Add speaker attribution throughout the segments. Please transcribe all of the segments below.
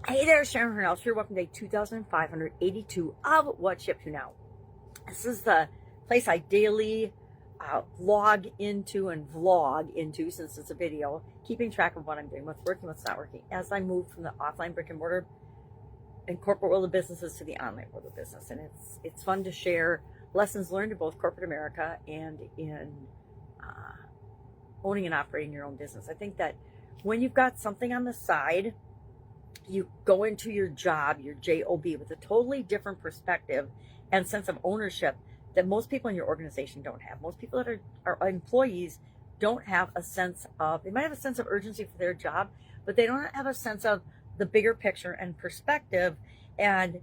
Speaker 1: Hey there, Sharon Horne-Ellstrom here. Welcome to day 2582 of What Shipped You Now. This is the place I daily log into and vlog into, since it's a video, keeping track of what I'm doing, what's working, what's not working, as I move from the offline brick and mortar and corporate world of businesses to the online world of business. And it's fun to share lessons learned in both corporate America and in owning and operating your own business. I think that when you've got something on the side, you go into your job, your job, with a totally different perspective and sense of ownership that most people in your organization don't have. Most people that are employees don't have a sense of, they might have a sense of urgency for their job, but they don't have a sense of the bigger picture and perspective and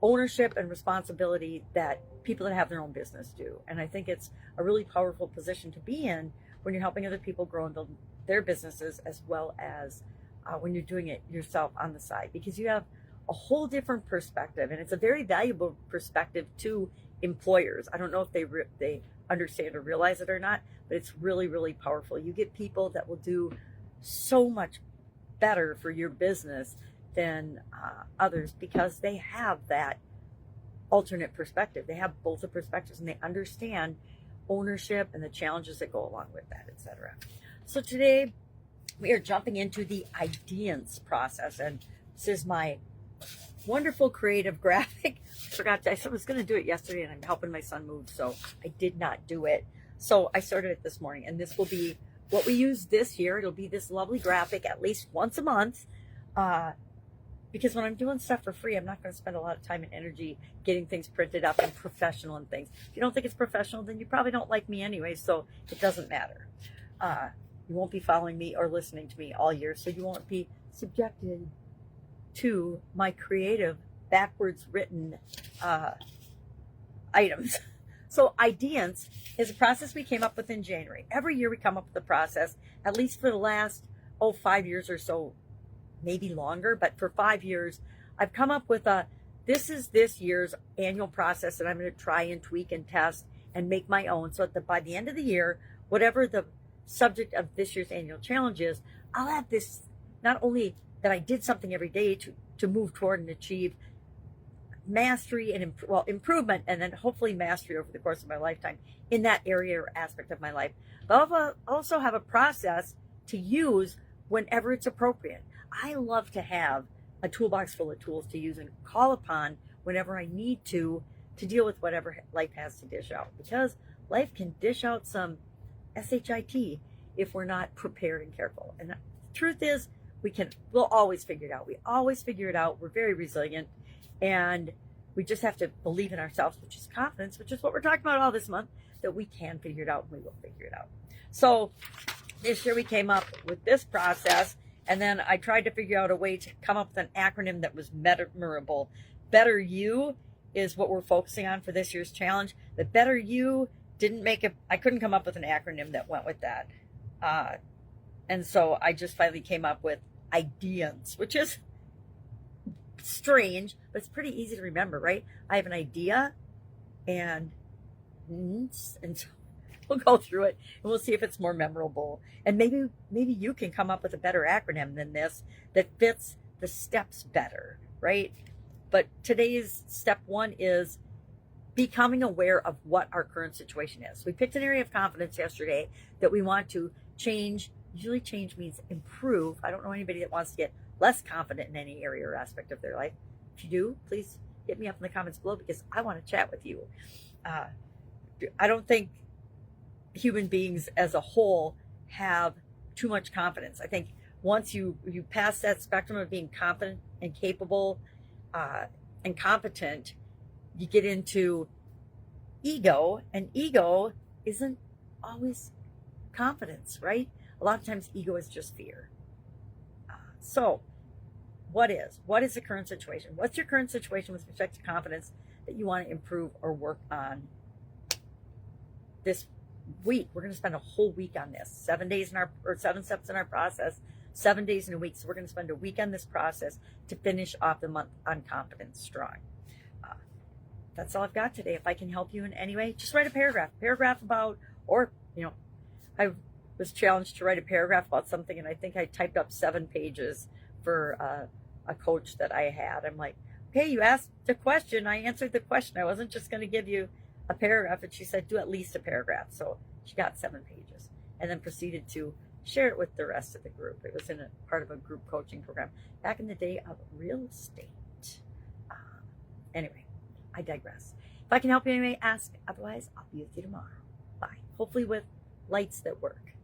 Speaker 1: ownership and responsibility that people that have their own business do. And I think it's a really powerful position to be in when you're helping other people grow and build their businesses, as well as when you're doing it yourself on the side, because you have a whole different perspective, and it's a very valuable perspective to employers. I don't know if they understand or realize it or not, but it's really, really powerful. You get people that will do so much better for your business than others, because they have that alternate perspective. They have both the perspectives, and they understand ownership and the challenges that go along with that, etc. So today we are jumping into the IDEANCE process, and this is my wonderful creative graphic. I was going to do it yesterday, and I'm helping my son move, so I did not do it. So I started it this morning, and this will be what we use this year. It'll be this lovely graphic at least once a month, because when I'm doing stuff for free, I'm not going to spend a lot of time and energy getting things printed up and professional and things. If you don't think it's professional, then you probably don't like me anyway, so it doesn't matter. You won't be following me or listening to me all year, so you won't be subjected to my creative, backwards written items. So IDEANCE is a process we came up with in January. Every year we come up with a process, at least for the last 5 years or so, maybe longer, but for 5 years, I've come up with this is this year's annual process that I'm going to try and tweak and test and make my own, so that by the end of the year, whatever the subject of this year's annual challenge is, I'll have this, not only that I did something every day to move toward and achieve mastery and improvement, and then hopefully mastery over the course of my lifetime in that area or aspect of my life, but I'll also have a process to use whenever it's appropriate. I love to have a toolbox full of tools to use and call upon whenever I need to deal with whatever life has to dish out, because life can dish out some SHIT if we're not prepared and careful. And the truth is, we'll always figure it out. We always figure it out. We're very resilient, and we just have to believe in ourselves, which is confidence, which is what we're talking about all this month, that we can figure it out and we will figure it out. So this year we came up with this process, and then I tried to figure out a way to come up with an acronym that was memorable. Better You is what we're focusing on for this year's challenge. The Better You I couldn't come up with an acronym that went with that. And so I just finally came up with IDEANCE, which is strange, but it's pretty easy to remember, right? I have an idea, and so we'll go through it and we'll see if it's more memorable. And maybe you can come up with a better acronym than this that fits the steps better, right? But today's step 1 is becoming aware of what our current situation is. We picked an area of confidence yesterday that we want to change. Usually change means improve. I don't know anybody that wants to get less confident in any area or aspect of their life. If you do, please hit me up in the comments below, because I want to chat with you. I don't think human beings as a whole have too much confidence. I think once you pass that spectrum of being confident and capable and competent, you get into ego, and ego isn't always confidence, right? A lot of times ego is just fear. So what is the current situation? What's your current situation with respect to confidence that you want to improve or work on this week? We're going to spend a whole week on this. 7 steps in our process, 7 days in a week. So we're going to spend a week on this process to finish off the month on confidence strong. That's all I've got today. If I can help you in any way, just write a paragraph about, or, I was challenged to write a paragraph about something, and I think I typed up 7 pages for a coach that I had. I'm like, okay, you asked a question, I answered the question. I wasn't just going to give you a paragraph. And she said, do at least a paragraph. So she got 7 pages and then proceeded to share it with the rest of the group. It was in a part of a group coaching program back in the day of real estate. Anyway, I digress. If I can help you, you may ask. Otherwise, I'll be with you tomorrow. Bye. Hopefully with lights that work.